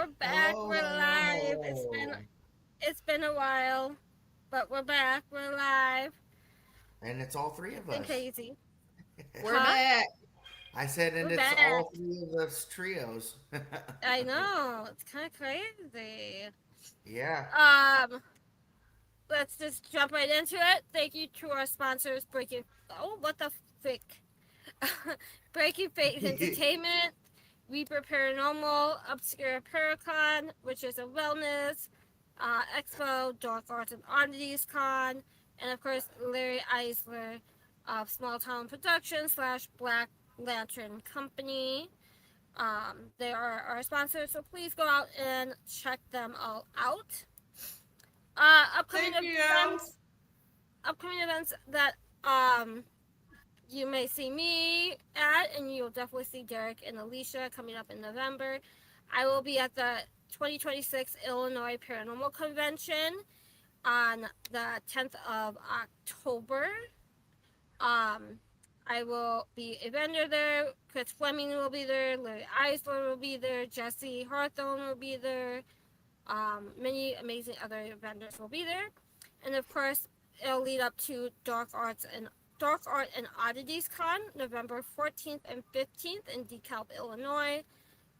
We're back. We're live. Hello. It's been a while, but we're back. We're live. And it's all three It's of been us. crazy. We're Huh? back. I said, We're and it's back. all three of us trios. I know. It's kind of crazy. Yeah. Um, let's just jump right into it. Thank you to our sponsors, Breaking. Oh, what the frick? Breaking Faith Entertainment, Reaper Paranormal, Obscure Paracon, which is a wellness, Expo, Dark Arts and Oddities Con, and of course Larry Eisler of Small Town Productions slash Black Lantern Company. They are our sponsors, so please go out and check them all out. Upcoming Thank you. events, that um you may see me at, and you'll definitely see Derek and Alicia coming up in November. I will be at the 2026 Illinois Paranormal Convention on the 10th of October. Um, I will be a vendor there. Chris Fleming will be there. Larry Eisler will be there. Jesse Hawthorne will be there. Many amazing other vendors will be there. And of course, it'll lead up to Dark Art and Oddities Con, November 14th and 15th in DeKalb, Illinois.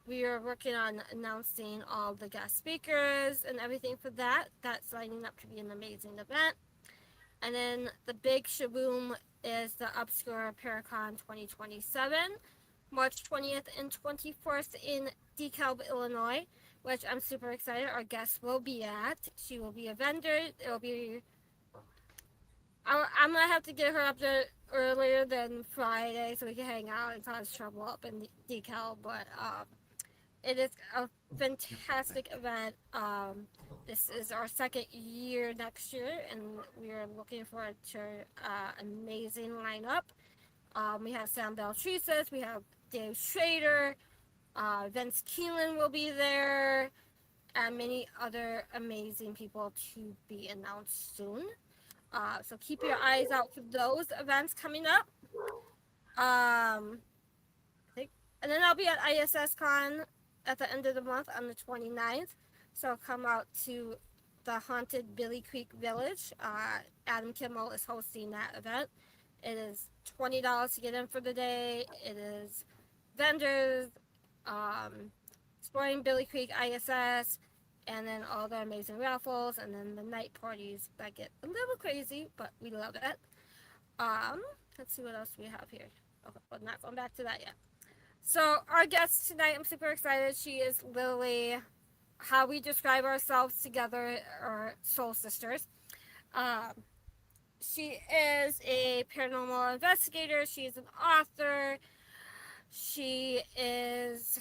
We are working on announcing all the guest speakers and everything for that. That's lining up to be an amazing event. And then the big shaboom is the Obscure Paracon 2027, March 20th and 21st in DeKalb, Illinois, which I'm super excited. Our guest will be at. She will be a vendor. It'll be. I'm gonna have to get her up there earlier than Friday so we can hang out and cause trouble up in DeKalb. But it is a fantastic event. This is our second year next year, and we are looking forward to an amazing lineup. We have Sam Beltresis, we have Dave Schrader, Vince Keelan will be there, and many other amazing people to be announced soon. So keep your eyes out for those events coming up. Um, and then I'll be at ISS Con at the end of the month on the 29th. So come out to the haunted Billy Creek Village. Adam Kimmel is hosting that event. It is $20 to get in for the day. It is vendors, exploring Billy Creek ISS, and then all the amazing raffles, and then the night parties that get a little crazy, but we love it. Let's see what else we have here. Okay, we're not going back to that yet. So our guest tonight, I'm super excited. She is literally how we describe ourselves together, our soul sisters. She is a paranormal investigator. She is an author. She is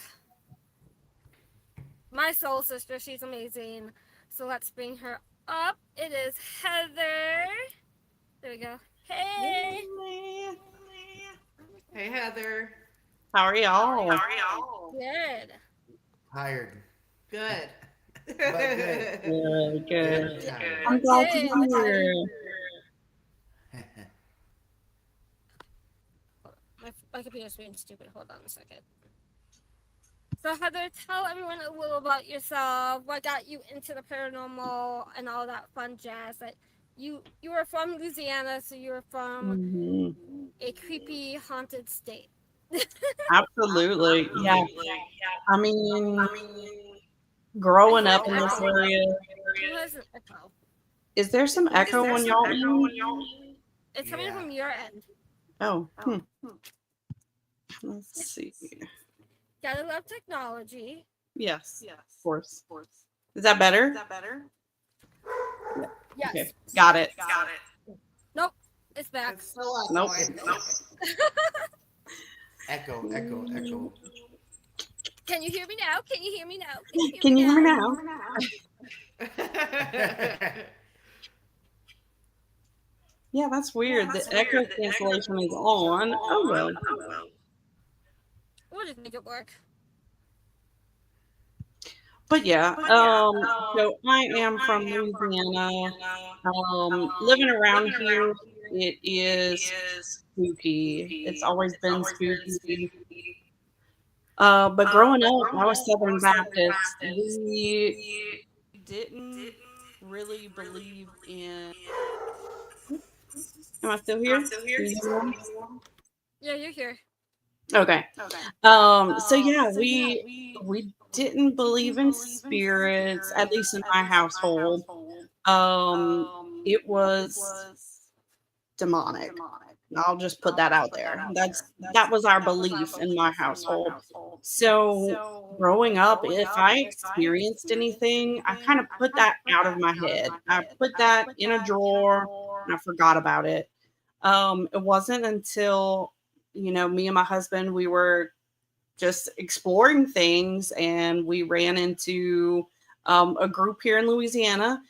my soul sister. She's amazing. So let's bring her up. It is Heather. There we go. Hey. Hey, Heather. How are y'all? Good. Tired. Good. But good. Good, Good good. tired. I'm glad to Good. be here. My computer's being stupid. Hold on a second. So Heather, tell everyone a little about yourself. What got you into the paranormal and all that fun jazz? That you were from Louisiana, so you were from Mhm. a creepy haunted state. Absolutely. Yeah. I mean, growing up in this area, Who has an echo? is there some echo on y'all end? It's coming Yeah. from your end. Oh, let's see. Gotta love technology. Yes, of course. Is that better? Yes. Okay, got it. Nope. It's back. It's still up. Nope. Echo, echo, echo. Can you hear me now? Can you hear me now? Can you hear me now? Yeah, that's weird. The echo cancellation is on. Oh, well. We'll just make it work. But yeah, so I am from Louisiana. Living around here, it is spooky. It's always been spooky. But growing up, I was Southern Baptist. We didn't really believe in. Am I still here? Can you hear me? Yeah, you're here. Okay. So yeah, we didn't believe in spirits, at least in my household. Um, it was demonic. I'll just put that out there. That was our belief in my household. So growing up, if I experienced anything, I kind of put that out of my head. I put that in a drawer and I forgot about it. It wasn't until, me and my husband, we were just exploring things and we ran into a group here in Louisiana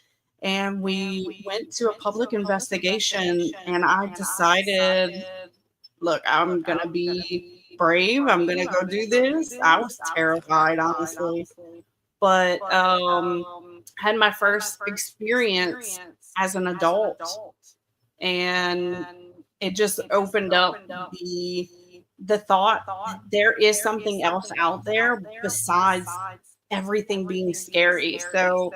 and we went to a public investigation and I decided, look, I'm going to be brave. I'm going to go do this. I was terrified, honestly, but had my first experience as an adult and it just opened up the thought that there is something else out there besides everything being scary. So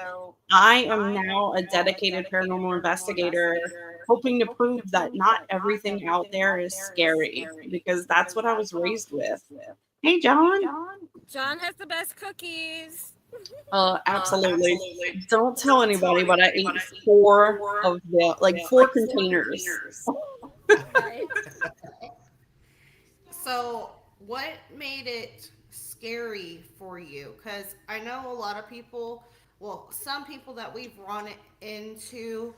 I am now a dedicated paranormal investigator, hoping to prove that not everything out there is scary because that's what I was raised with. Hey, John. John has the best cookies. Absolutely. Don't tell anybody, but I ate four of the, like 4 containers. Right. So, what made it scary for you? Because I know a lot of people, well, some people that we've run into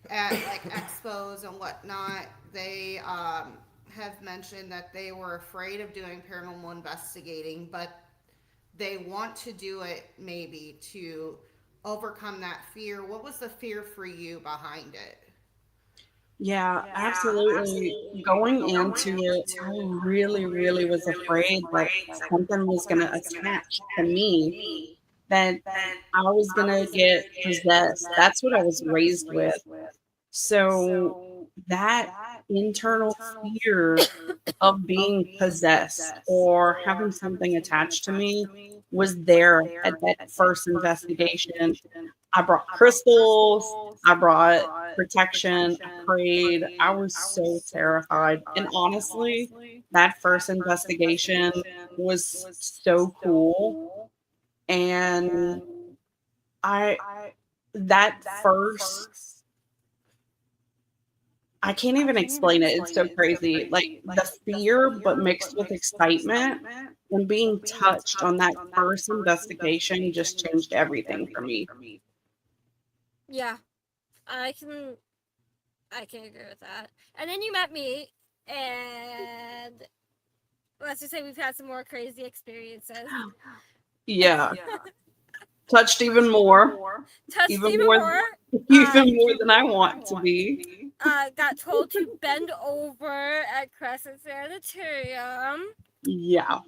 at like expos and whatnot, they have mentioned that they were afraid of doing paranormal investigating, but they want to do it maybe to overcome that fear. What was the fear for you behind it? Yeah, absolutely. Going into it, I really, really was afraid that something was going to attach to me, that I was going to get possessed. That's what I was raised with. So that internal fear of being possessed or having something attached to me was there at that first investigation. I brought crystals, I brought protection, I prayed. I was so terrified. And honestly, that first investigation was so cool. And I, that first, I can't even explain it. It's so crazy. Like the fear, but mixed with excitement and being touched on that first investigation just changed everything for me. Yeah, I can I can agree with that. And then you met me, and let's just say we've had some more crazy experiences. Yeah. Touched even more. Touched Even even more more. even more than I want to be. Got told to bend over at Crescent Sanitarium. Yeah.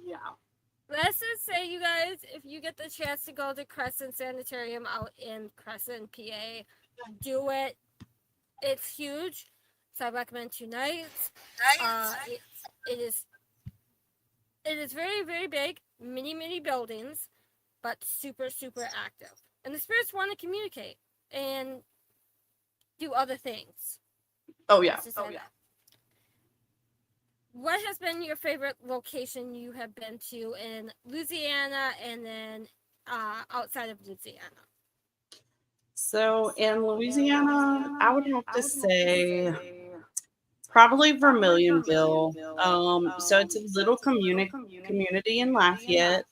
Let's just say, you guys, if you get the chance to go to Crescent Sanitarium out in Crescent, PA, do it. It's huge. So I recommend 2 nights. It is very, very big, many buildings, but super, super active. And the spirits want to communicate and do other things. Oh yeah. That. What has been your favorite location you have been to in Louisiana and then outside of Louisiana? So in Louisiana, I would have to say probably Vermilionville. So it's a little community in Lafayette.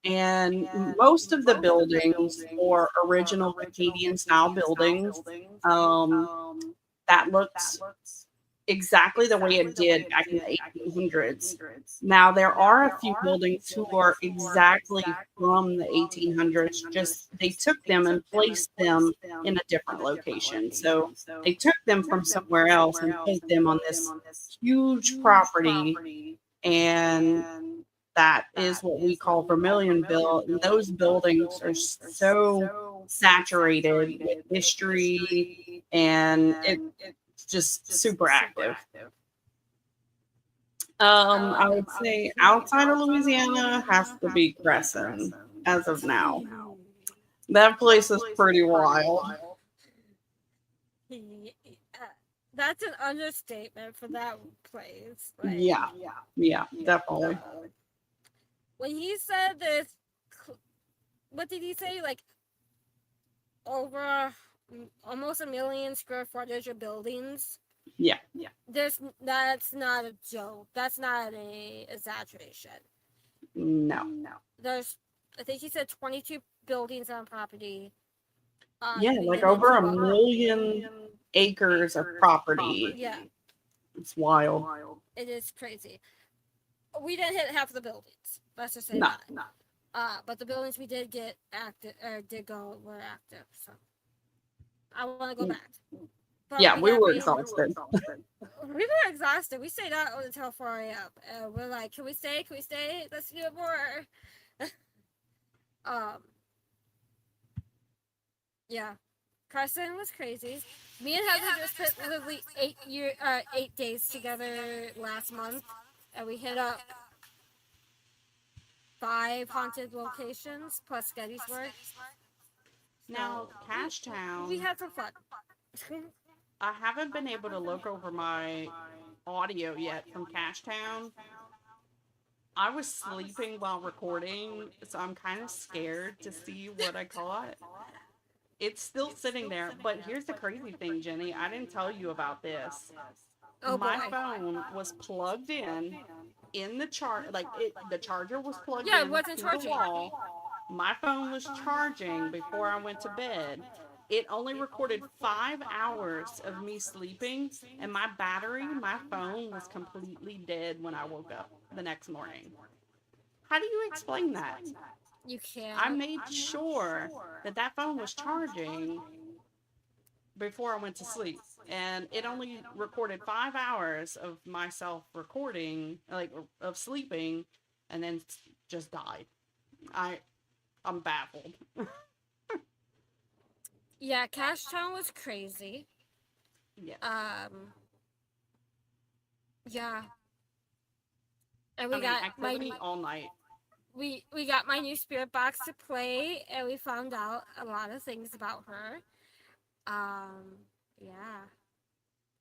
And most of the buildings are original Acadian style buildings that looks exactly the way it did back in the 1800s. Now, there are a few buildings who are exactly from the 1800s, just they took them and placed them in a different location. So they took them from somewhere else and put them on this huge property, and that is what we call Vermilionville. And those buildings are so saturated with history and it's just super active. I would say outside of Louisiana has to be Crescent as of now. That place is pretty wild. He, that's an understatement for that place. Like, Yeah, definitely. when he said this, what did he say? Like over almost 1 million square footage of buildings. Yeah. That's not a joke. That's not a exaggeration. No. There's, I think he said 22 buildings on property. Yeah, like over 1 million acres of property. Yeah, It's wild. it is crazy. We didn't hit half of the buildings. Let's just say No. that. But the buildings we did get active or did go were active. So I want to go back. But Yeah, we were exhausted. We were exhausted. We stayed out until 4 a.m. We're like, can we stay? Can we stay? Let's do more. Yeah. Carson was crazy. Me and Heather just spent literally 8 days together last month, and we hit up 5 haunted locations plus Gettysburg. Now, Cashtown, We had some fun. I haven't been able to look over my audio yet from Cashtown. I was sleeping while recording, so I'm kind of scared to see what I caught. It's still sitting there, but here's the crazy thing, Jenny. I didn't tell you about this. Oh, My boy. phone was plugged in the the charger was plugged Yeah, it in wasn't to charging. the wall. My phone was charging before I went to bed. It only recorded 5 hours of me sleeping, and my phone was completely dead when I woke up the next morning. How do you explain that? You can't. I made sure that phone was charging before I went to sleep, and it only recorded 5 hours of myself recording, like of sleeping, and then just died. I'm baffled. Yeah, Cashtown was crazy. Yeah. Yeah. And we I mean, got activity all night. we got my new spirit box to play, and we found out a lot of things about her. Yeah.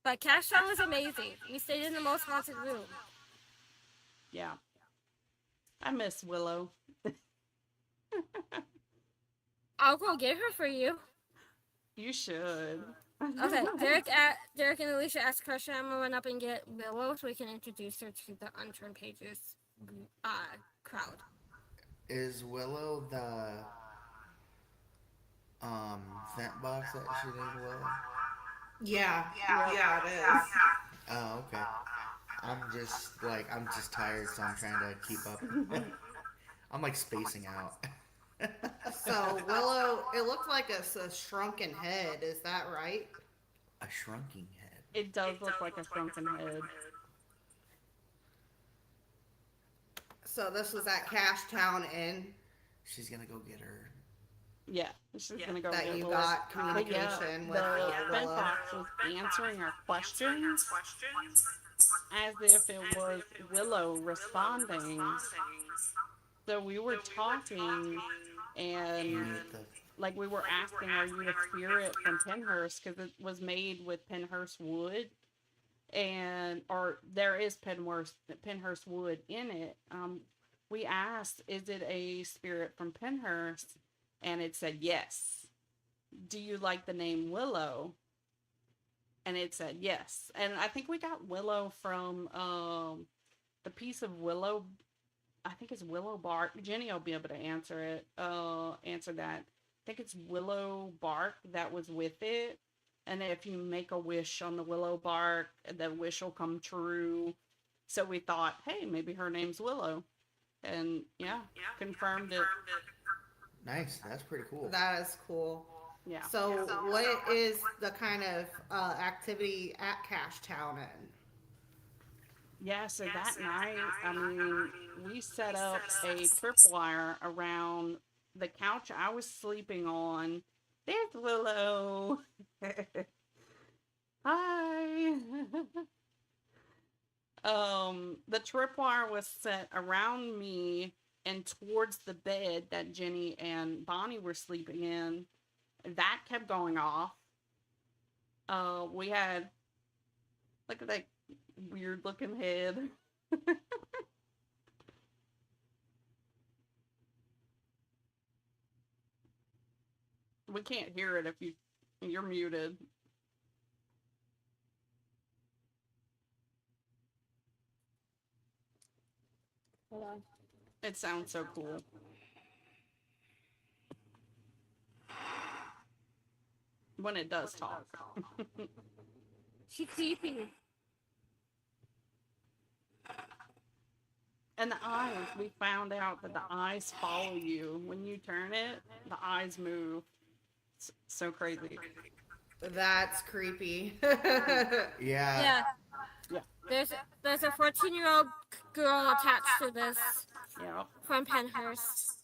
But Cashtown was amazing. We stayed in the most haunted room. Yeah. I miss Willow. I'll go get her for you. You should. Okay, Derek and Alicia asked a question. I'm gonna run up and get Willow so we can introduce her to the Unturned Pages crowd. Is Willow the vent box that she named Willow? Yeah, it is. Oh, okay. I'm just tired, so I'm trying to keep up. I'm like spacing out. So Willow, it looked like a shrunken head. Is that right? A shrunken head. It does look like a shrunken head. So this was at Cashtown Inn She's gonna go get her. Yeah, she's gonna go that get you Willow. got But communication with the vent Willow. box was answering our questions as if it was Willow responding. So we were talking, and like we were asking, "Are you a spirit from Penhurst?" Because it was made with Penhurst wood, or there is Penhurst wood in it. We asked, "Is it a spirit from Penhurst?" And it said yes. Do you like the name Willow? And it said yes. And I think we got Willow from the piece of willow. I think it's willow bark. Jenny will be able to answer it. Answer that. I think it's willow bark that was with it. And if you make a wish on the willow bark, the wish will come true. So we thought, hey, maybe her name's Willow. And yeah, confirmed it. Nice. That's pretty cool. That is cool. Yeah. So what is the kind of activity at Cashtown Inn? Yeah, so that night, I mean, we set up a tripwire around the couch I was sleeping on. There's Willow. Hi. The tripwire was set around me and towards the bed that Jenny and Bonnie were sleeping in. That kept going off. We had, look at that weird looking head. We can't hear it if you're muted. Hold on. It sounds so cool. When it does talk. She's sleeping. And the eyes, we found out that the eyes follow you. When you turn it, the eyes move. It's so crazy. That's creepy. Yeah. Yeah. Yeah. There's a 14-year-old girl attached to this Yeah. from Penhurst.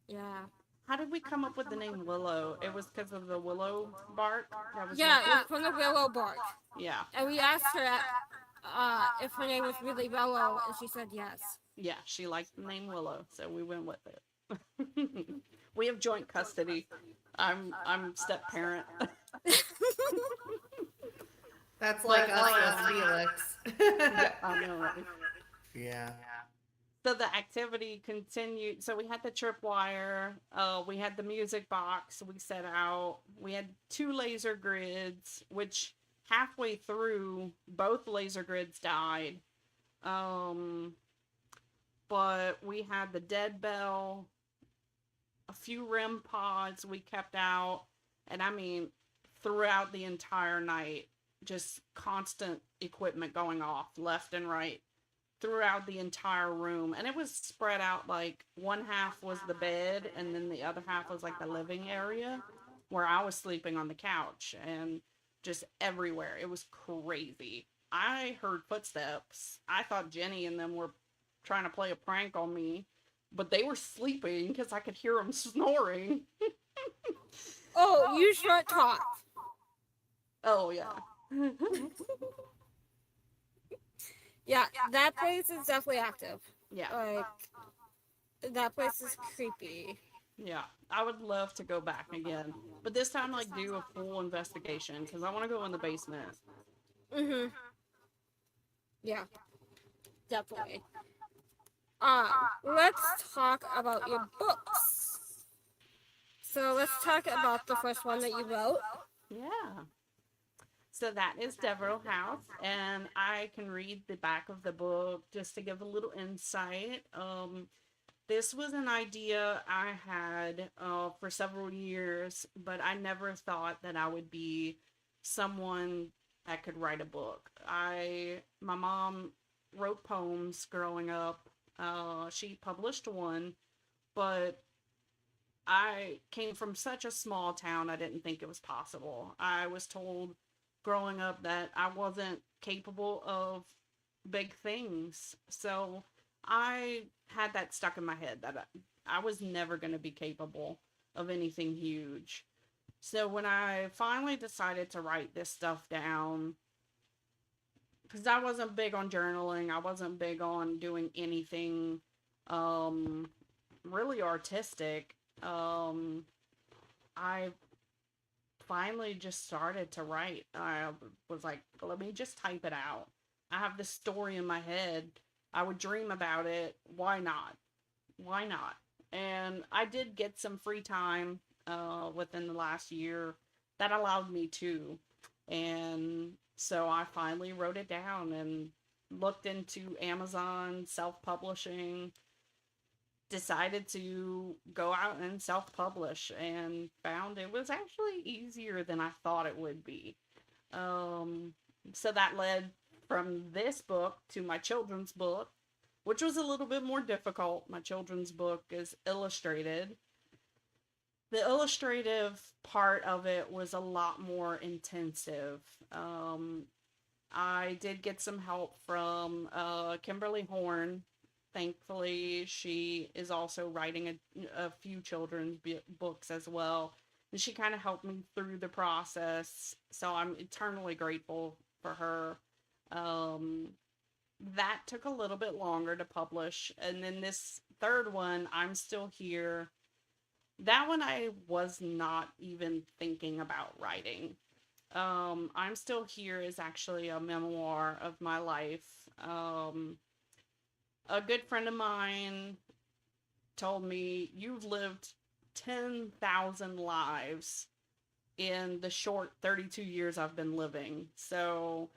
Yeah. How did we come up with the name Willow? It was because of the willow bark? That was Yeah, it was from the willow bark. Yeah. And we asked her if her name was really Willow, and she said yes. Yeah, she liked the name Willow, so we went with it. We have joint custody. I'm step parent. That's like us with Felix. Yeah, I know, right? Yeah. So the activity continued. So we had the tripwire. We had the music box. We set out. We had 2 laser grids, which halfway through, both laser grids died. But we had the dead bell, a few REM pods we kept out, and I mean, throughout the entire night, just constant equipment going off left and right throughout the entire room. And it was spread out, like one half was the bed and then the other half was like the living area where I was sleeping on the couch, and just everywhere. It was crazy. I heard footsteps. I thought Jenny and them were trying to play a prank on me, but they were sleeping because I could hear them snoring. Oh, you short talk. Oh yeah. Yeah, that place is definitely active. Yeah. Like, that place is creepy. Yeah, I would love to go back again, but this time like do a full investigation because I want to go in the basement. Mhm. Yeah, definitely. Let's talk about your books. So let's talk about the first one that you wrote. Yeah. So that is Devereaux House, and I can read the back of the book just to give a little insight. This was an idea I had for several years, but I never thought that I would be someone that could write a book. My mom wrote poems growing up. She published one, but I came from such a small town, I didn't think it was possible. I was told growing up that I wasn't capable of big things. So I had that stuck in my head that I was never going to be capable of anything huge. So when I finally decided to write this stuff down, because I wasn't big on journaling, I wasn't big on doing anything really artistic, I finally just started to write. I was like, let me just type it out. I have this story in my head. I would dream about it. Why not? Why not? And I did get some free time within the last year that allowed me to. And so I finally wrote it down and looked into Amazon, self-publishing, decided to go out and self-publish, and found it was actually easier than I thought it would be. So that led from this book to my children's book, which was a little bit more difficult. My children's book is illustrated. The illustrative part of it was a lot more intensive. I did get some help from Kimberly Horn. Thankfully, she is also writing a few children's books as well. And she kind of helped me through the process. So I'm eternally grateful for her. Um, that took a little bit longer to publish. And then this third one, I'm Still Here. That one I was not even thinking about writing. I'm Still Here is actually a memoir of my life. A good friend of mine told me, "You've lived 10,000 lives in the short 32 years I've been living." So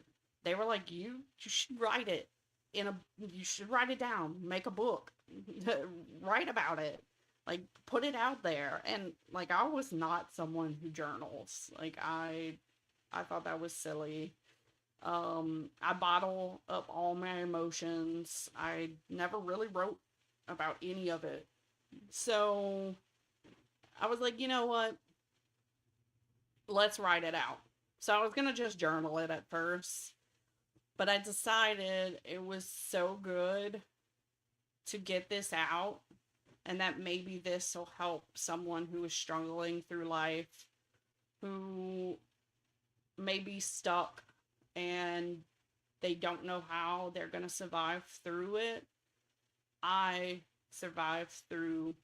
they were like, you should write it you should write it down, make a book, write about it, like put it out there. And like, I was not someone who journals. Like, I thought that was silly. I bottle up all my emotions. I never really wrote about any of it. So I was like, you know what? Let's write it out. So I was going to just journal it at first, but I decided it was so good to get this out, and that maybe this will help someone who is struggling through life, who may be stuck and they don't know how they're going to survive through it. I survived through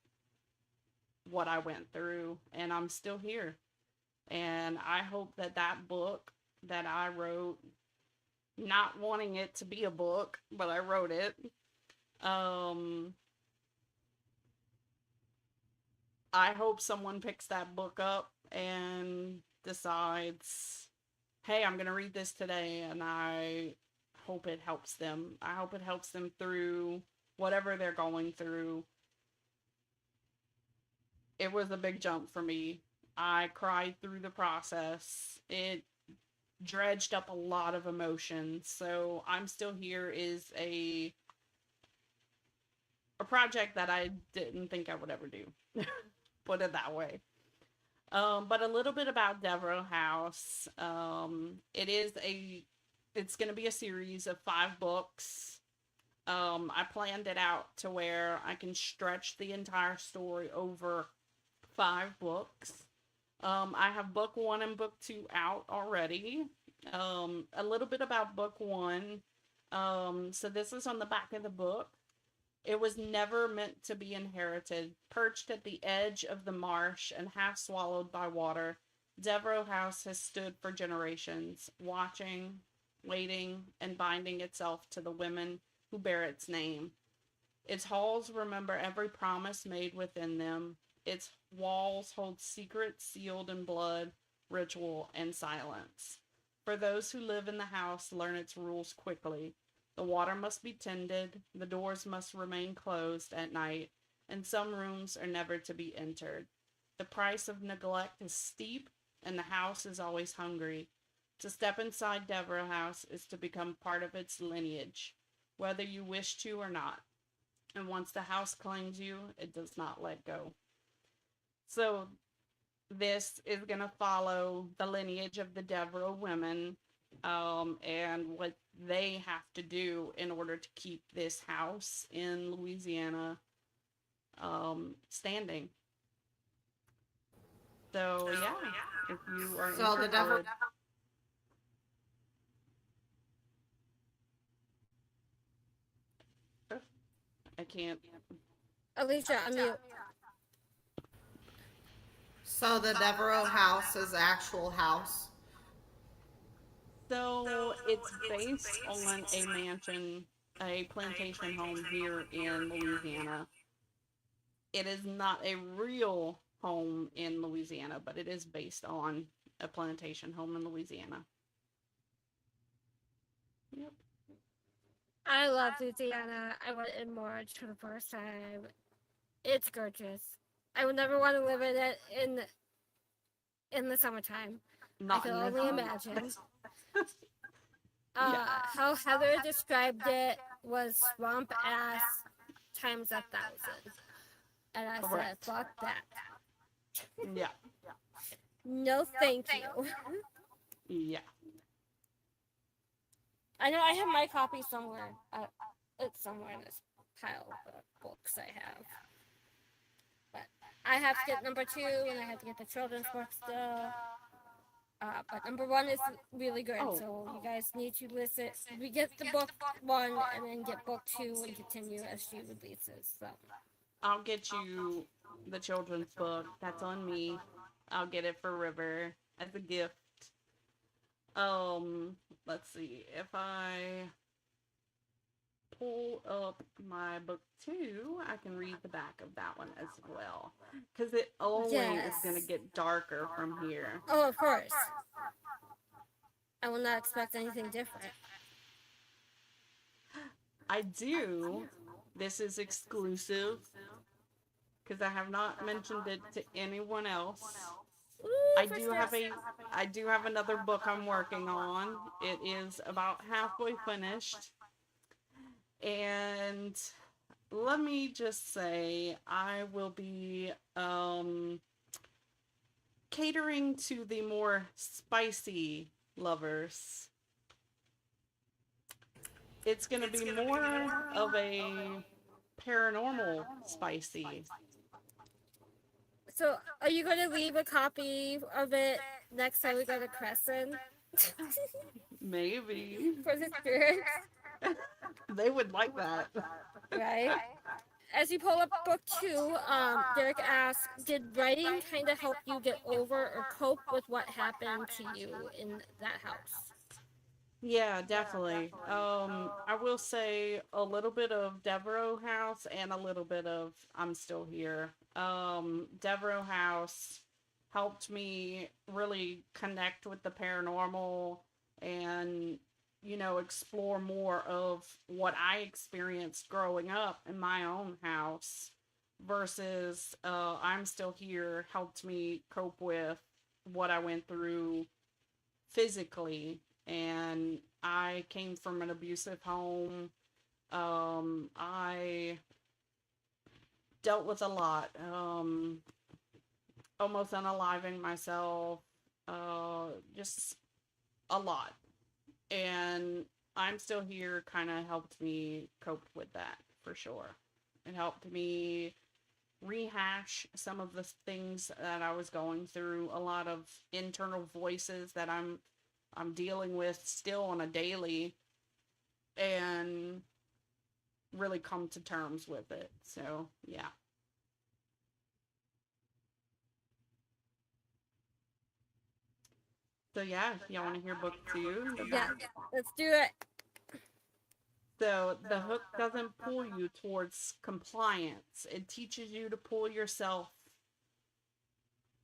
what I went through, and I'm still here. And I hope that that book that I wrote, not wanting it to be a book, but I wrote it, I hope someone picks that book up and decides, hey, I'm going to read this today, and I hope it helps them. I hope it helps them through whatever they're going through. It was a big jump for me. I cried through the process. It dredged up a lot of emotions. So I'm Still Here is a project that I didn't think I would ever do. Put it that way. But a little bit about Devereaux House. It's going to be a series of 5 books. I planned it out to where I can stretch the entire story over 5 books. I have book 1 and book 2 out already. A little bit about book 1. So this is on the back of the book. It was never meant to be inherited. Perched at the edge of the marsh and half swallowed by water, Devereaux House has stood for generations, watching, waiting, and binding itself to the women who bear its name. Its halls remember every promise made within them. Its walls hold secrets sealed in blood, ritual, and silence. For those who live in the house, learn its rules quickly. The water must be tended, the doors must remain closed at night, and some rooms are never to be entered. The price of neglect is steep, and the house is always hungry. To step inside Devereaux House is to become part of its lineage, whether you wish to or not. And once the house claims you, it does not let go. So this is going to follow the lineage of the Devereaux women, and what they have to do in order to keep this house in Louisiana standing. So yeah, if you are So the interested, I can't. Alicia, unmute. So the Devereaux House is the actual house. So it's based on a mansion, a plantation home here in Louisiana. It is not a real home in Louisiana, but it is based on a plantation home in Louisiana. Yep. I love Louisiana. I went in March for the first time. It's gorgeous. I would never want to live in it in the summertime. Not I can in this only one. imagine. Yeah. How Heather described it was swamp ass times 1,000. And I said, Correct. fuck that. Yeah. No, thank you. Yeah. I know I have my copy somewhere. It's somewhere in this pile of books I have. But I have to get number 2, and I have to get the children's book still. But number one is really good, Oh, so you guys need to listen. We get the book one, and then get book two, and continue as she releases. So I'll get you the children's book. That's on me. I'll get it for River as a gift. Um, let's see. If I pull up my book two, I can read the back of that one as well. Because it only is going to yes. get darker from here. Oh, of course. I will not expect anything different. I do. This is exclusive because I have not mentioned it to anyone else. Ooh, I first do have dibs. a I do have another book I'm working on. It is about halfway finished. And let me just say I will be catering to the more spicy lovers. It's going to be more of a paranormal spicy. So, are you going to leave a copy of it next time we go to Crescent Maybe. for the spirits? They would like that. Right? As you pull up book two, Derek asks, did writing kind of help you get over or cope with what happened to you in that house? Yeah, definitely. I will say a little bit of Devereaux House and a little bit of I'm Still Here. Devereaux House helped me really connect with the paranormal and, explore more of what I experienced growing up in my own house versus I'm Still Here helped me cope with what I went through physically. And I came from an abusive home. I dealt with a lot, almost unaliving myself, just a lot. And I'm Still Here kind of helped me cope with that for sure. It helped me rehash some of the things that I was going through, a lot of internal voices that I'm dealing with still on a daily, and really come to terms with it. So, yeah. So, yeah, y'all want to hear book two? Yeah, let's do it. So, the hook doesn't pull you towards compliance, it teaches you to pull yourself.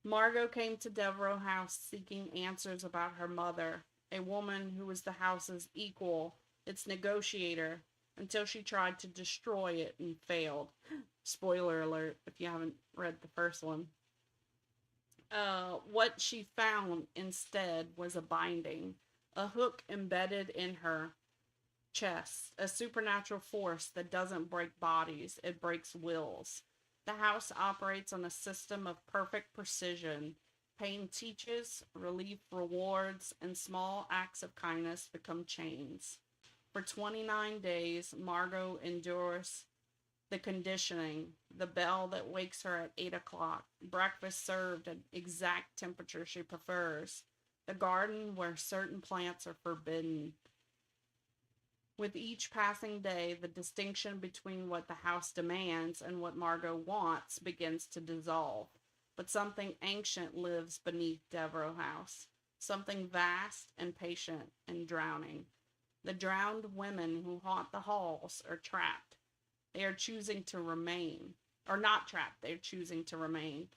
Margot came to Devereaux House seeking answers about her mother, a woman who was the house's equal, its negotiator, until she tried to destroy it and failed. Spoiler alert if you haven't read the first one. What she found instead was a binding, a hook embedded in her chest, a supernatural force that doesn't break bodies, it breaks wills. The house operates on a system of perfect precision. Pain teaches, relief rewards, and small acts of kindness become chains. For 29 days, Margot endures the conditioning, the bell that wakes her at 8 o'clock, breakfast served at exact temperature she prefers, the garden where certain plants are forbidden. With each passing day, the distinction between what the house demands and what Margot wants begins to dissolve. But something ancient lives beneath Devereaux House, something vast and patient and drowning. The drowned women who haunt the halls are trapped. They are choosing to remain, or not trapped, they're choosing to remain.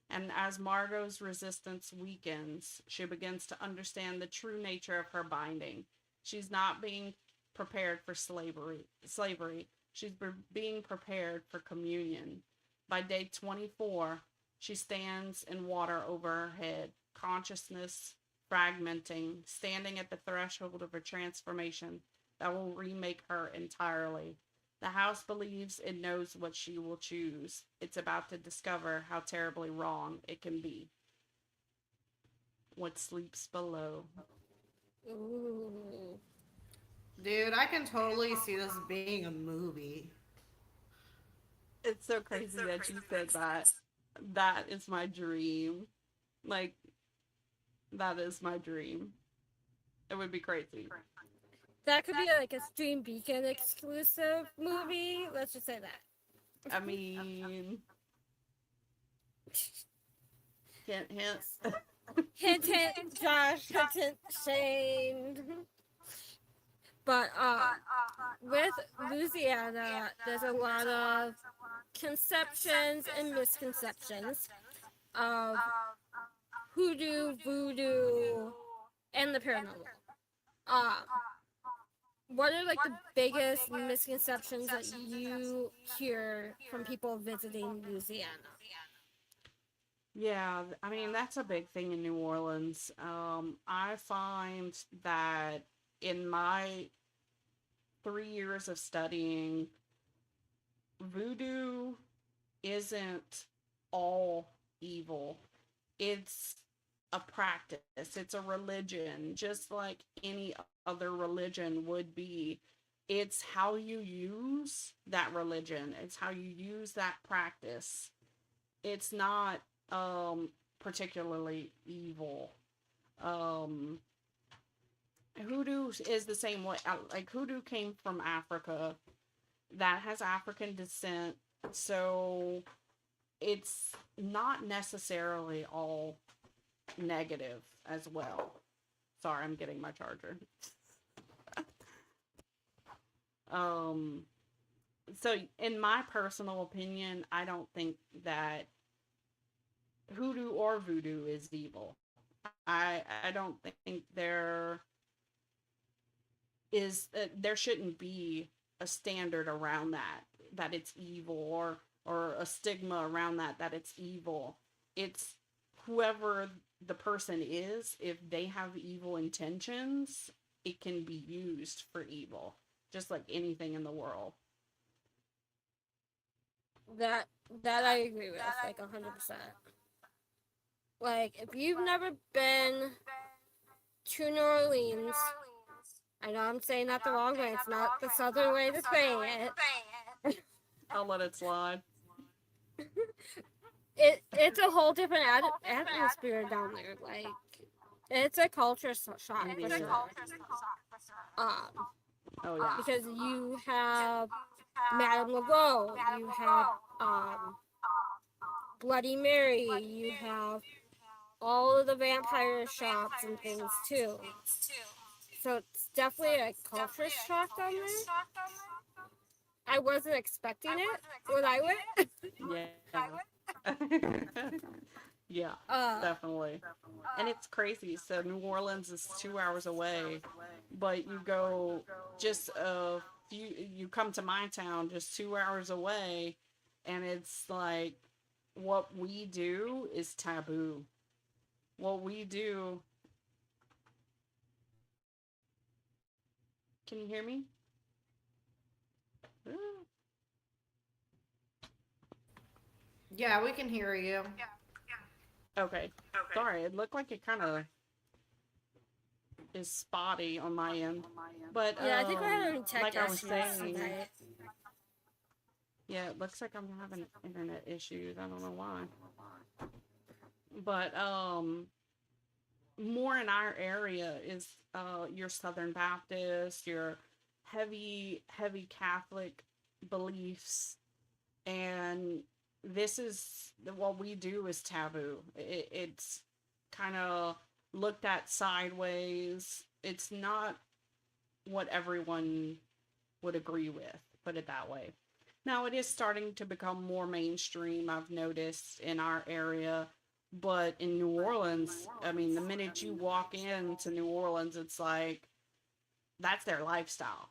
And as Margot's resistance weakens, she begins to understand the true nature of her binding. She's not being prepared for slavery. She's being prepared for communion. By day 24, she stands in water over her head, consciousness fragmenting, standing at the threshold of a transformation that will remake her entirely. The house believes it knows what she will choose. It's about to discover how terribly wrong it can be. What sleeps below. Ooh. Dude, I can totally see this being a movie. It's so crazy that you said that. That is my dream. Like, That is my dream. It would be crazy. That could be like a Stream Beacon exclusive movie. Let's just say that. I mean, hint, hint. Hint, hint, Josh, hint, hint, Shane. But with Louisiana, there's a lot of conceptions and misconceptions of hoodoo, voodoo, and the paranormal. Uh, what are like the biggest misconceptions that you hear from people visiting Louisiana? Yeah, I mean, that's a big thing in New Orleans. I find that in my 3 years of studying, voodoo isn't all evil. It's a practice, it's a religion, just like any other religion would be. It's how you use that religion, it's how you use that practice. It's not particularly evil. Um Hoodoo is the same way. Like hoodoo came from Africa. That has African descent. So it's not necessarily all negative as well. Sorry, I'm getting my charger. um so in my personal opinion, I don't think that hoodoo or voodoo is evil. I don't think there shouldn't be a standard around that it's evil, or a stigma around that it's evil. It's whoever the person is. If they have evil intentions, it can be used for evil, just like anything in the world. That that I agree with, like 100%. Like if you've never been to New Orleans, I know I'm saying that the wrong way. It's not the southern way to say it. I'll let it slide. It's a whole different atmosphere down there. Like it's a culture shock for sure. Oh yeah. Because you have Madame Legault, you have Bloody Mary, you have all of the vampire shops and things too. So it's definitely a culture shock down there. I wasn't expecting it when I went. Yeah. Yeah, definitely. And it's crazy. So New Orleans is 2 hours away, but you go just a few, you come to my town just 2 hours away, and it's like what we do is taboo. What we do. Can you hear me? Yeah, we can hear you. Okay. Sorry, it looked like it kind of is spotty on my end. But Yeah, I think we're having tech like I was issues saying, tonight. yeah, it looks like I'm having internet issues. I don't know why. But more in our area is your Southern Baptist, your heavy Catholic beliefs, and this is what we do is taboo. It's kind of looked at sideways. It's not what everyone would agree with, put it that way. Now it is starting to become more mainstream, I've noticed in our area, but in New Orleans, I mean, the minute you walk into New Orleans, it's like that's their lifestyle.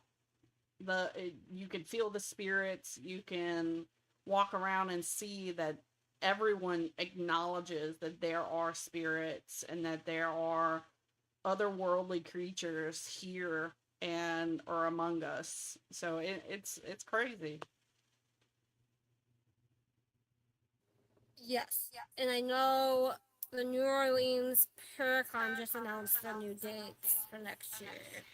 You can feel the spirits, you can walk around and see that everyone acknowledges that there are spirits and that there are otherworldly creatures here and or among us. So it's crazy. Yes. And I know the New Orleans Paracon just announced the new dates for next year.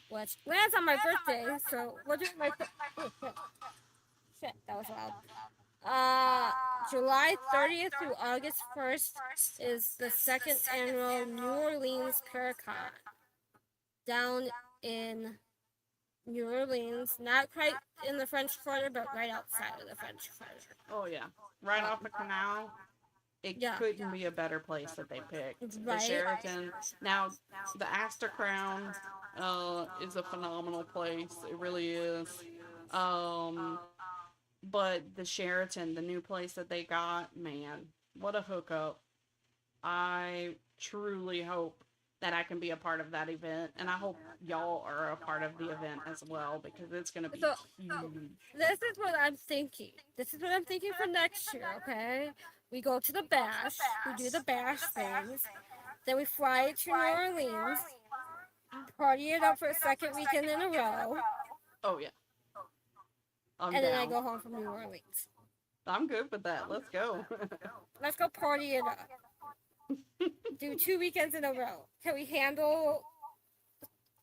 Which lands on my birthday, so we're doing my... Oh, shit, that was loud. Uh, July 30th through August 1st is the second annual New Orleans Paracon down in New Orleans, not quite in the French Quarter, but right outside of the French Quarter. Oh yeah, right off the Um, canal. It yeah, couldn't be a better place that they picked. The right. Sheraton. Now, the Astor Crown is a phenomenal place. It really is. Um, but the Sheraton, the new place that they got, man, what a hookup. I truly hope that I can be a part of that event, and I hope y'all are a part of the event as well because it's going to be So huge. this is what I'm thinking. This is what I'm thinking for next year. Okay, we go to the bash. We do the bash things. Then we fly to New Orleans, party it up for a second weekend in a row, Oh yeah, I'm and then I down. go home from New Orleans. I'm good with that. Let's go. Let's go party it up. Do 2 weekends in a row. Can we handle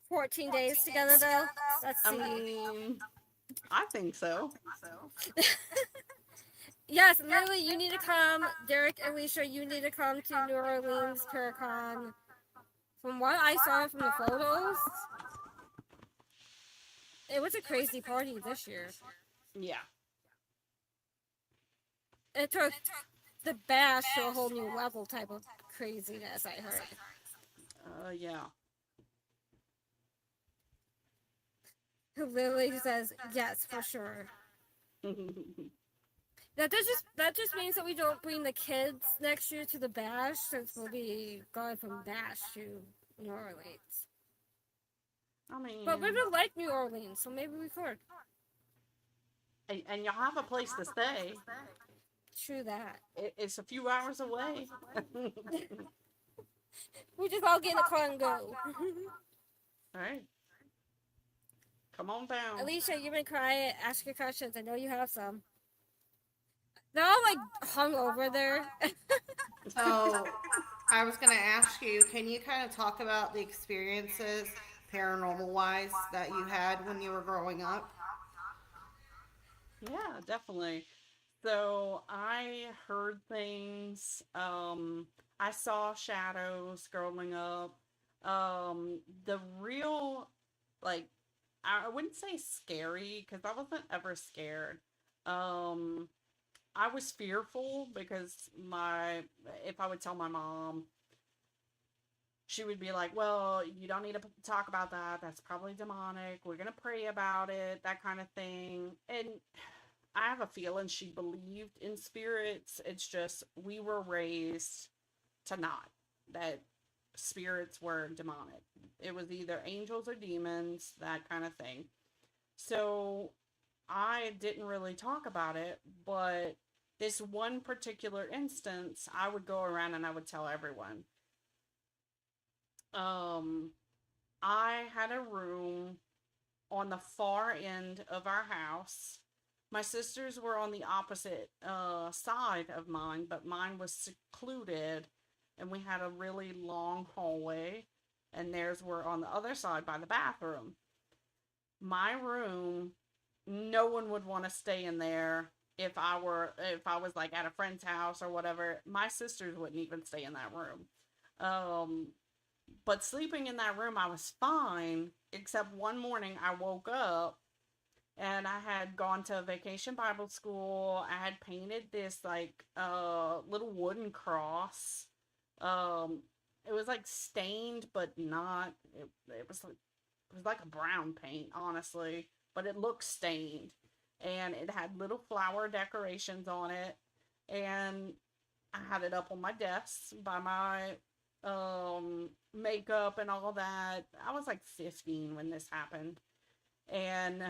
14 days together though? Let's I see. mean, I think so. Yes, Lily, you need to come. Derek, Alicia, you need to come to New Orleans Paracon. From what I saw from the photos, it was a crazy party this year. Yeah. It took the bash to a whole new level type of craziness, I heard. Yeah. Lily says, yes, for sure. That just means that we don't bring the kids next year to the bash since we'll be going from bash to New Orleans. I mean, But we would like New Orleans, so maybe we could. and you'll have a place to stay. True that. It's a few hours away. We just all get in the car and go. All right. Come on down. Alicia, you've been quiet. Ask your questions. I know you have some. They're all like hung over there. So, I was going to ask you, can you kind of talk about the experiences, paranormal wise, that you had when you were growing up? Yeah, definitely. So I heard things. I saw shadows growing up. The real, like, I wouldn't say scary because I wasn't ever scared. Um, I was fearful because if I would tell my mom, she would be like, well, you don't need to talk about that. That's probably demonic. We're going to pray about it, that kind of thing. And I have a feeling she believed in spirits. It's just we were raised to not, that spirits were demonic. It was either angels or demons, that kind of thing. So I didn't really talk about it, but this one particular instance, I would go around and I would tell everyone. Um, I had a room on the far end of our house. My sisters were on the opposite side of mine, but mine was secluded, and we had a really long hallway, and theirs were on the other side by the bathroom. My room, no one would want to stay in there if I was like at a friend's house or whatever. My sisters wouldn't even stay in that room. Um, but sleeping in that room, I was fine, except one morning I woke up and I had gone to a vacation Bible school. I had painted this like little wooden cross. Um, it was like stained, but not. It was like a brown paint, honestly, but it looked stained, and it had little flower decorations on it, and I had it up on my desk by my makeup and all that. I was like 15 when this happened, and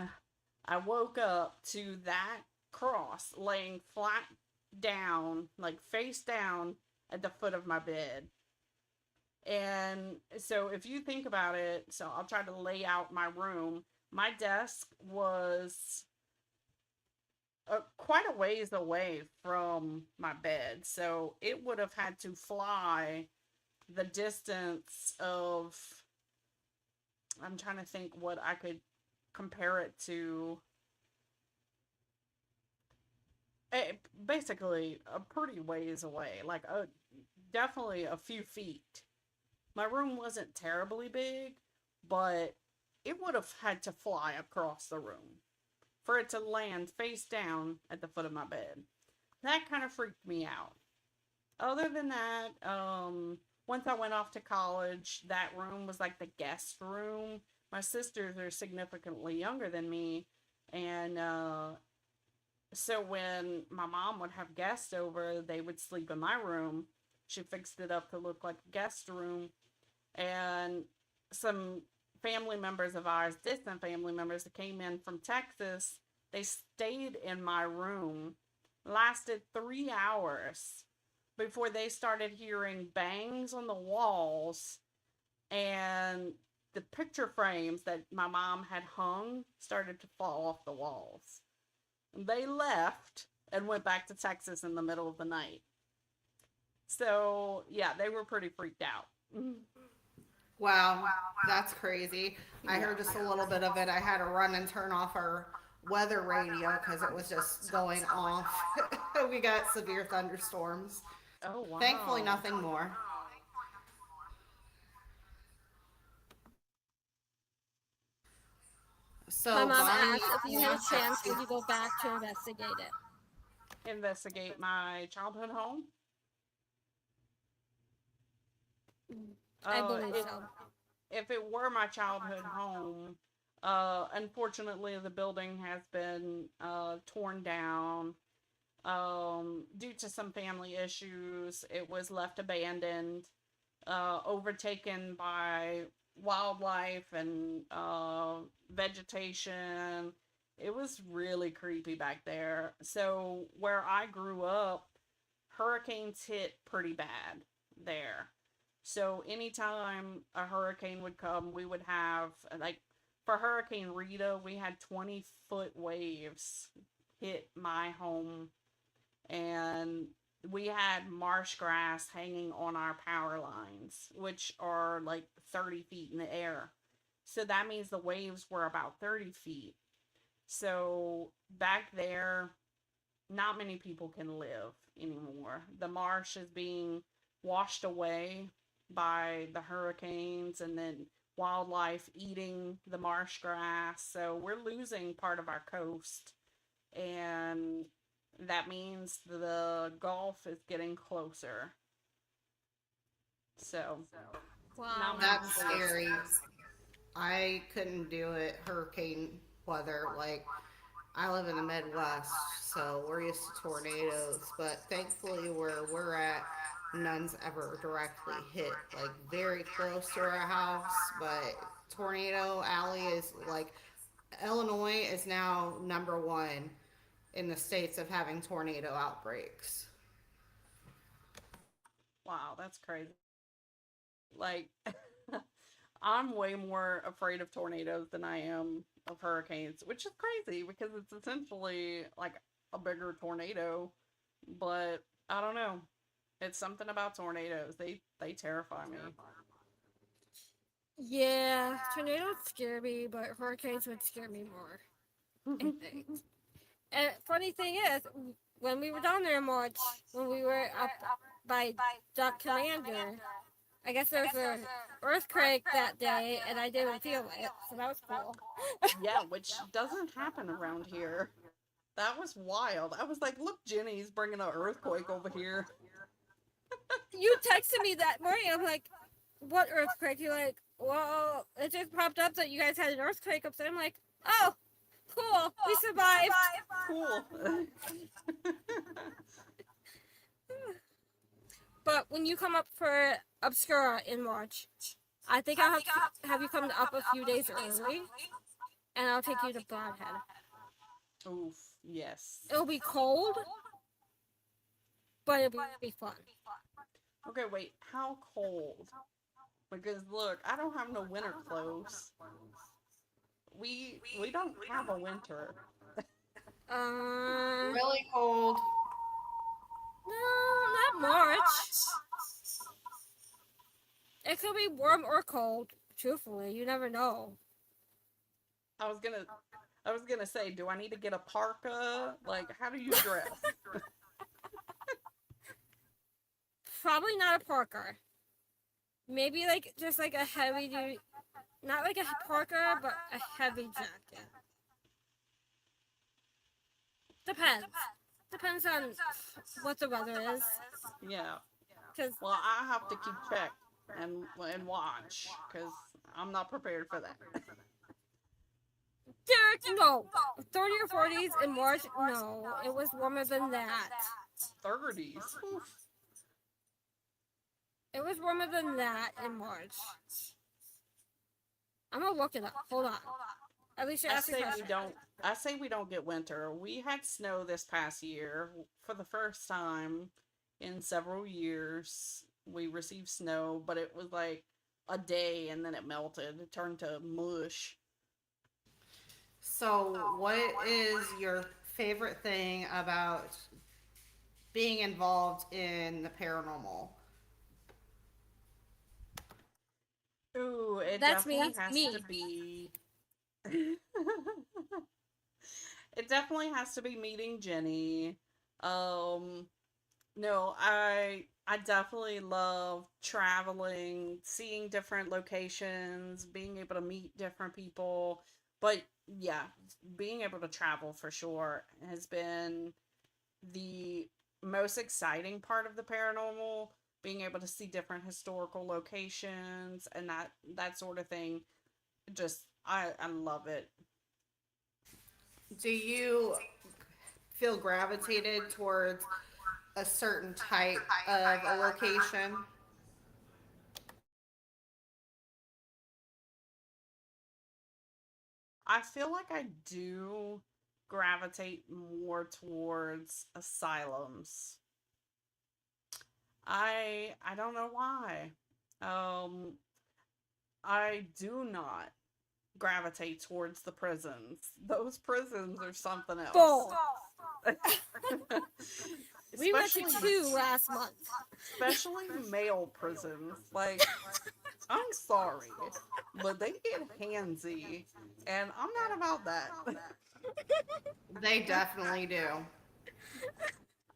I woke up to that cross laying flat down, like face down at the foot of my bed. And so if you think about it, so I'll try to lay out my room. My desk was quite a ways away from my bed. So it would have had to fly the distance of, I'm trying to think what I could compare it to. Basically a pretty ways away, like definitely a few feet. My room wasn't terribly big, but it would have had to fly across the room for it to land face down at the foot of my bed. That kind of freaked me out. Other than that, once I went off to college, that room was like the guest room. My sisters are significantly younger than me, and so when my mom would have guests over, they would sleep in my room. She fixed it up to look like a guest room, and some family members of ours, distant family members that came in from Texas, they stayed in my room, lasted 3 hours before they started hearing bangs on the walls, and the picture frames that my mom had hung started to fall off the walls. They left and went back to Texas in the middle of the night. So, yeah, they were pretty freaked out. Wow, that's crazy. I Yeah. heard just a little bit of it. I had to run and turn off our weather radio because it was just going off. We got severe thunderstorms. Oh, Thankfully, wow. nothing more. My So, mom Bonnie, asked if you had a chance, would you go back to investigate it? Investigate my childhood home. I believe If so. it were my childhood home, unfortunately the building has been torn down due to some family issues. It was left abandoned, overtaken by wildlife and vegetation. It was really creepy back there. So where I grew up, hurricanes hit pretty bad there. So anytime a hurricane would come, we would have, like, for Hurricane Rita, we had 20-foot waves hit my home, and we had marsh grass hanging on our power lines, which are like 30 feet in the air. So that means the waves were about 30 feet. So back there, not many people can live anymore. The marsh is being washed away by the hurricanes, and then wildlife eating the marsh grass. So we're losing part of our coast, and that means the Gulf is getting closer. So not Wow. many that's people live. scary. I couldn't do it. Hurricane weather. Like, I live in the Midwest, so we're used to tornadoes. But thankfully, where we're at, none's ever directly hit, like, very close to our house. But Tornado Alley is like, Illinois is now number one in the states of having tornado outbreaks. Wow, that's crazy. Like, I'm way more afraid of tornadoes than I am of hurricanes, which is crazy because it's essentially like a bigger tornado. But I don't know. It's something about tornadoes. They terrify me. Yeah, tornadoes scare me, but hurricanes would scare me more, I think. And funny thing is, when we were down there in March, when we were up by Duck Commander, I guess there was an earthquake that day, and I didn't feel it, so that was cool. Yeah, which doesn't happen around here. That was wild. I was like, look, Jenny's bringing an earthquake over here. You texted me that morning. I'm like, "What earthquake?" You're like, "Well, it just popped up that you guys had an earthquake up there." I'm like, "Oh, cool, we survived." Cool. But when you come up for Obscura in March, I think I'll have you come up a few days early, and I'll take you to Broadhead. Oof, yes. It'll be cold, but it'll be fun. Okay, wait, how cold? Because look, I don't have no winter clothes. We don't have a winter. No, Really cold. not March. It could be warm or cold. Truthfully, you never know. I was gonna I was gonna say, do I need to get a parka? Like, how do you dress? Probably not a parker. Maybe like just like a heavy duty, not like a parker, but a heavy jacket. Depends. Depends on what the weather is. Yeah. Cause Well, I have to keep check and watch because I'm not prepared for that. Derek, no, 30 or 40s in March. No, it was warmer than that. 30s. Oof. It was warmer than that in March. I'm gonna look it up. Hold on. At least you I asked a say we question. don't. I say we don't get winter. We had snow this past year for the first time in several years. We received snow, but it was like a day and then it melted. It turned to mush. So, what is your favorite thing about being involved in the paranormal? Ooh, it That's me. definitely That's has me. to be. It definitely has to be meeting Jenny. Um, no, I definitely love traveling, seeing different locations, being able to meet different people. But yeah, being able to travel for sure has been the most exciting part of the paranormal, being able to see different historical locations and that sort of thing. Just I love it. Do you feel gravitated towards a certain type of a location? I feel like I do gravitate more towards asylums. I don't know why. Um I do not gravitate towards the prisons. Those prisons are something else. Bull. We went to especially 2 last month. especially male prisons. Like, I'm sorry, but they get handsy, and I'm not about that. They definitely do.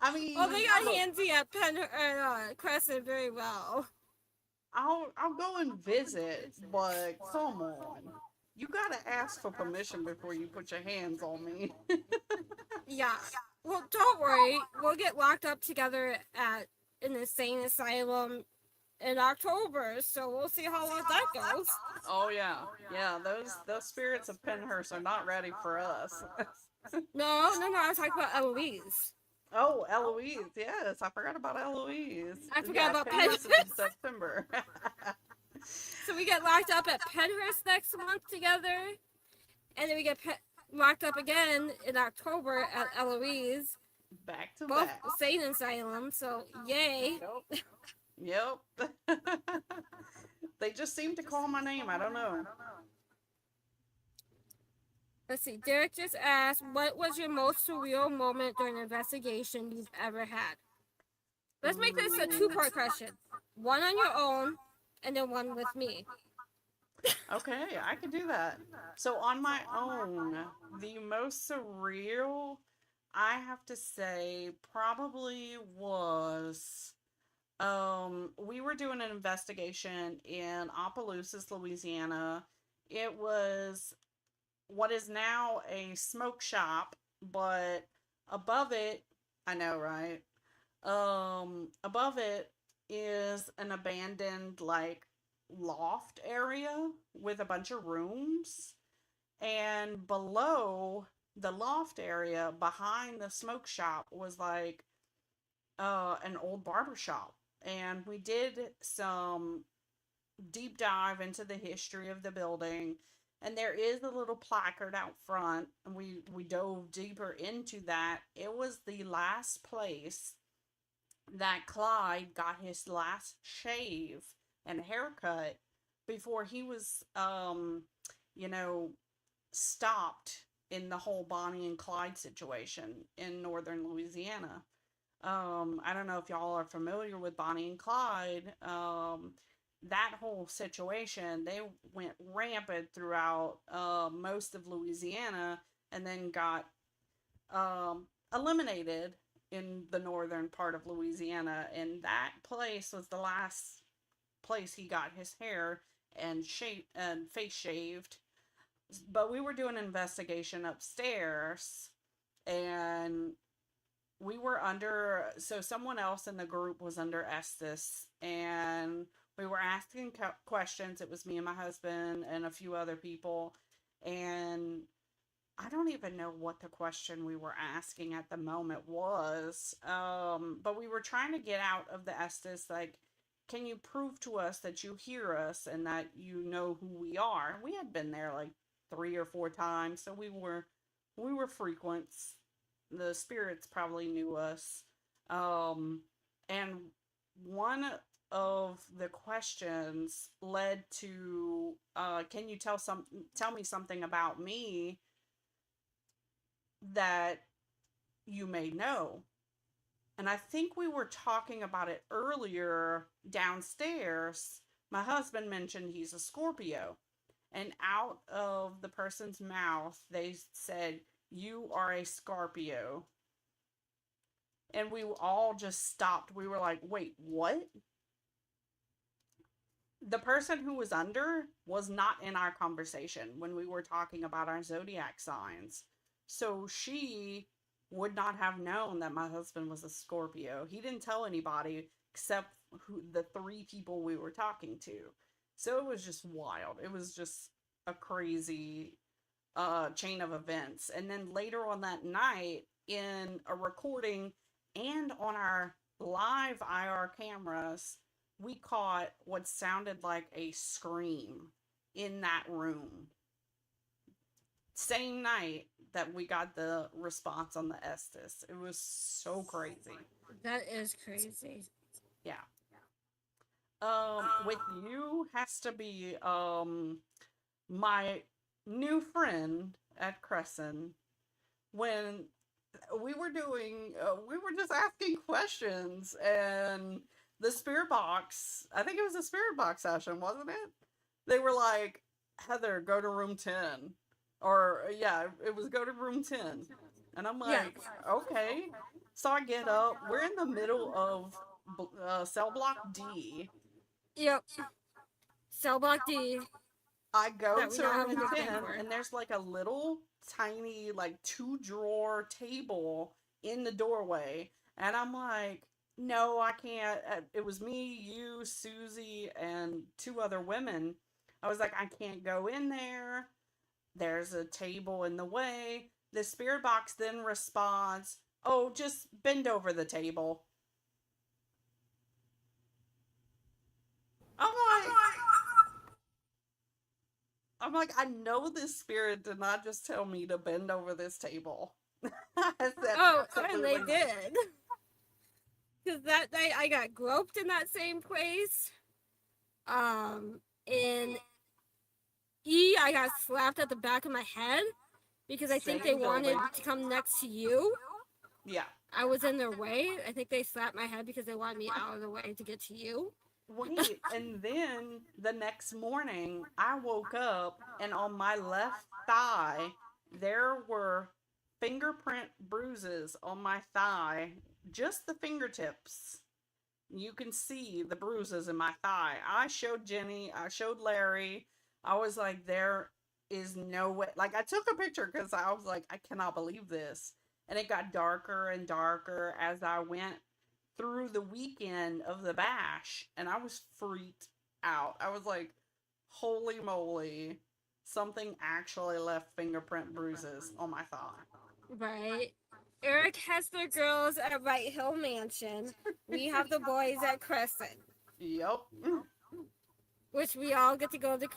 I Oh, mean, they got look, handsy at Crescent very well. I'll go and visit, but come on. You gotta ask for permission before you put your hands on me. Yeah. Well, don't worry. We'll get locked up together at an insane asylum in October, so we'll see how long that goes. Oh yeah, yeah. Those spirits of Penhurst are not ready for us. No, no, no. I was talking about Eloise. Oh, Eloise. Yes, I forgot about Eloise. I forgot Yeah, about Penhurst is in Penhurst. September. So we get locked up at Penhurst next month together, and then we get locked up again in October at Eloise. Back to Both back. insane asylums. So yay! Yep. Yep. They just seem to call my name. I don't know. Let's see. Derek just asked, "What was your most surreal moment during an investigation you've ever had?" Let's make this a Ooh. two-part question. One on your own, and then one with me. Okay, I can do that. So on my own, the most surreal, I have to say, probably was we were doing an investigation in Opelousas, Louisiana. It was what is now a smoke shop, but above it, I know, right? Above it is an abandoned like loft area with a bunch of rooms, and below the loft area behind the smoke shop was like an old barber shop, and we did some deep dive into the history of the building, and there is a little placard out front, and we dove deeper into that. It was the last place that Clyde got his last shave and haircut before he was you know stopped in the whole Bonnie and Clyde situation in northern Louisiana. I don't know if y'all are familiar with Bonnie and Clyde. That whole situation, they went rampant throughout most of Louisiana, and then got eliminated in the northern part of Louisiana, and that place was the last place he got his hair and face shaved. But we were doing an investigation upstairs, and we were under, so someone else in the group was under Estes, and we were asking questions. It was me and my husband and a few other people, and I don't even know what the question we were asking at the moment was. But we were trying to get out of the Estes, like, can you prove to us that you hear us and that you know who we are? We had been there like 3 or 4 times, so we were frequents. The spirits probably knew us. And one of the questions led to, can you tell me something about me that you may know? And I think we were talking about it earlier downstairs. My husband mentioned he's a Scorpio. And out of the person's mouth, they said, "You are a Scorpio." And we all just stopped. We were like, wait, what? The person who was under was not in our conversation when we were talking about our zodiac signs. So she would not have known that my husband was a Scorpio. He didn't tell anybody except the 3 people we were talking to. So it was just wild. It was just a crazy chain of events. And then later on that night, in a recording and on our live IR cameras, we caught what sounded like a scream in that room. Same night that we got the response on the Estes. It was so crazy. That is crazy. Yeah. With you has to be my new friend at Crescent. When we were just asking questions, and the spirit box, I think it was a spirit box session, wasn't it? They were like, "Heather, go to room 10." Or, yeah, it was go to room 10. And I'm like, okay. So I get up. We're in the middle of cell block D. Yep. Cell block D. I go That we to don't have a room nickname 10, for. and there's like a little tiny, like 2-drawer table in the doorway. And I'm like, no, I can't. It was me, you, Susie, and 2 other women. I was like, I can't go in there. There's a table in the way. The spirit box then responds, "Oh, just bend over the table." I'm like, I know this spirit did not just tell me to bend over this table. I said, Oh, and absolutely they not. did. Because that night I got groped in that same place. In E, I got slapped at the back of my head because I think they Same wanted building. to come next to you. Yeah. I was in their way. I think they slapped my head because they wanted me out of the way to get to you. Wait, and then the next morning, I woke up, and on my left thigh, there were fingerprint bruises on my thigh, just the fingertips. You can see the bruises in my thigh. I showed Jenny, I showed Larry. I was like, there is no way. Like, I took a picture because I was like, I cannot believe this. And it got darker and darker as I went through the weekend of the bash, and I was freaked out. I was like, holy moly, something actually left fingerprint bruises on my thigh. Right. Eric has the girls at Wright Hill Mansion. We have the boys at Crescent, Yep. which we all get to go to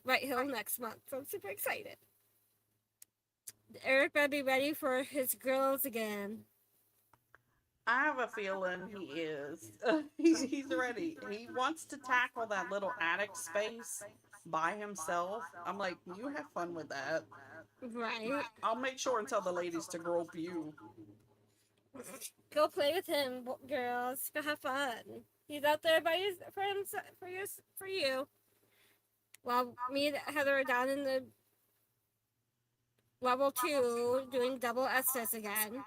Wright Hill next month. So I'm super excited. Eric better be ready for his girls again. I have a feeling he is. He's ready. He wants to tackle that little attic space by himself. I'm like, you have fun with that. Right. I'll make sure and tell the ladies to grope you. Go play with him, girls. Go have fun. He's out there by his for you. While me and Heather are down in the level 2 doing double Estes again.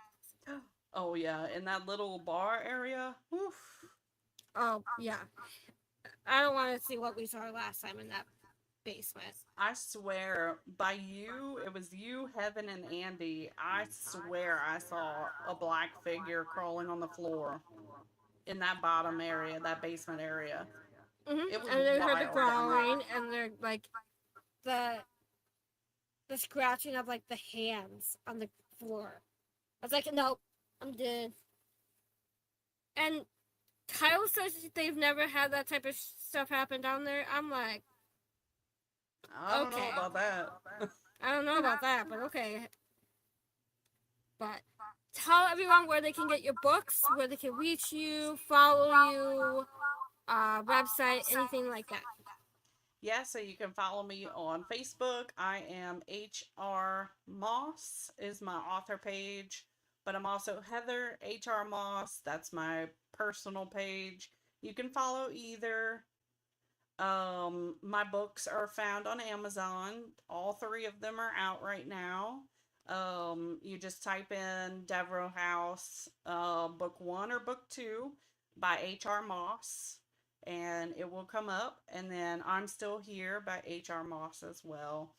Oh yeah, in that little bar area. Oof. Oh, yeah. I don't want to see what we saw last time in that basement. I swear, by you, it was you, Heaven, and Andy. I swear I saw a black figure crawling on the floor in that bottom area, that basement area. It was And they heard the wild down there. growling, and they're like the the scratching of like the hands on the floor. I was like, nope, I'm dead. And Kyle says they've never had that type of stuff happen down there. I'm like, I don't know okay. about that. I don't know about that, but okay. But tell everyone where they can get your books, where they can reach you, follow you, website, anything like that. Yeah, so you can follow me on Facebook. I am HR Moss is my author page, but I'm also Heather HR Moss. That's my personal page. You can follow either. My books are found on Amazon. All three of them are out right now. You just type in Devereaux House, book 1 or book 2 by H.R. Moss, and it will come up. And then I'm Still Here by H.R. Moss as well.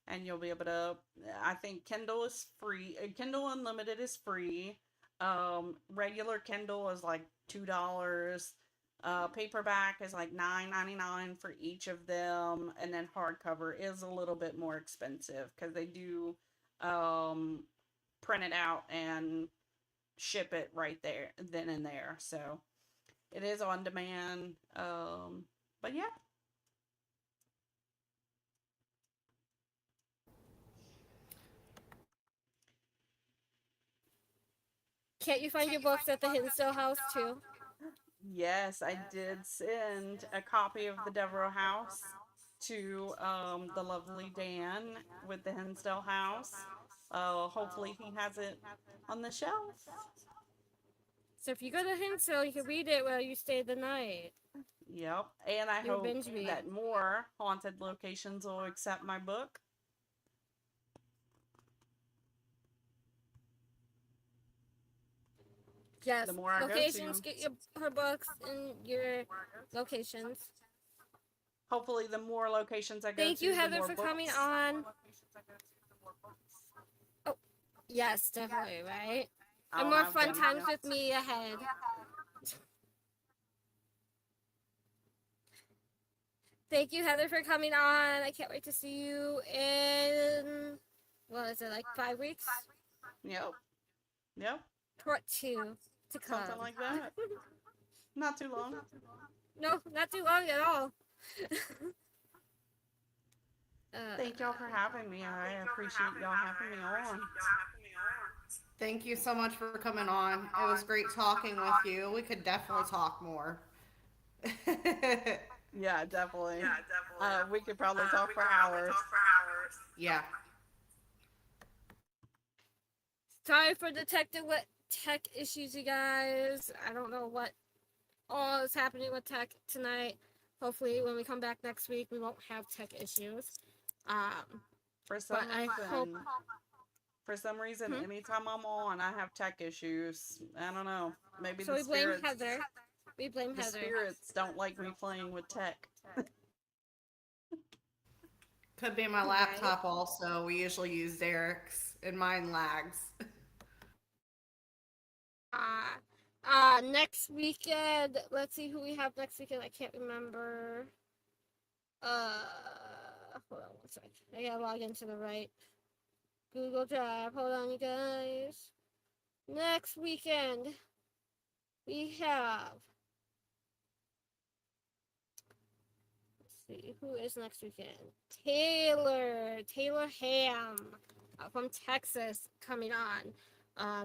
And you'll be able to, I think Kindle is free. Kindle Unlimited is free. Regular Kindle is like $2. Paperback is like $9.99 for each of them, and then hardcover is a little bit more expensive because they do print it out and ship it right there, then and there. So it is on demand. But yeah. Can't you find your books at the Hinsdale House too? Yes, I did send a copy of the Devereaux House to the lovely Dan with the Hinsdale House. Hopefully he has it on the shelf. So if you go to Hinsdale, you can read it while you stay the night. Yep, and I You'll hope binge read. that more haunted locations will accept my book. Yes, The more I locations, go to, get her books in your locations. hopefully, the more locations I go Thank to, you, the Heather, more for books. coming on. Oh, yes, definitely, right? And I'll more have fun them. times with me ahead. Thank you, Heather, for coming on. I can't wait to see you in, what is it, like 5 weeks? Yep. Yep. Part 2 to come. Something like that. Not too long. No, not too long at all. Thank y'all for having me. I appreciate y'all having me on. Thank you so much for coming on. It was great talking with you. We could definitely talk more. Yeah, definitely. We could probably talk for hours. Yeah. Sorry for the tech issues, you guys. I don't know what all is happening with tech tonight. Hopefully, when we come back next week, we won't have tech issues. For some But I reason, hope. for some reason, anytime I'm on, I have tech issues. I don't know. Maybe So the we blame spirits. Heather. We blame The Heather. spirits don't like me playing with tech. Could be my laptop also. We usually use Derek's and mine lags. Next weekend, let's see who we have next weekend. I can't remember. Hold on one second. I gotta log into the right Google Drive. Hold on, you guys. Next weekend, we have. Let's see, who is next weekend? Taylor Ham from Texas coming on.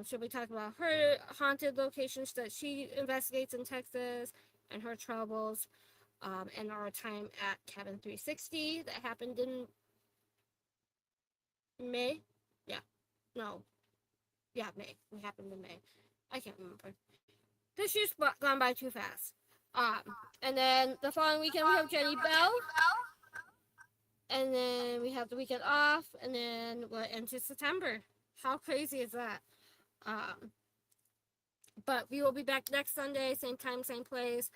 She'll be talking about her haunted locations that she investigates in Texas and her troubles, and our time at Cabin 360 that happened in May. Yeah, no, yeah, May. It happened in May. I can't remember. This year's gone by too fast. And then the following weekend we have Jenny Bell. and then we have the weekend off, and then we're into September. How crazy is that? Um, but we will be back next Sunday, same time, same place.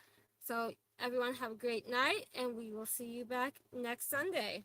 So everyone have a great night, and we will see you back next Sunday.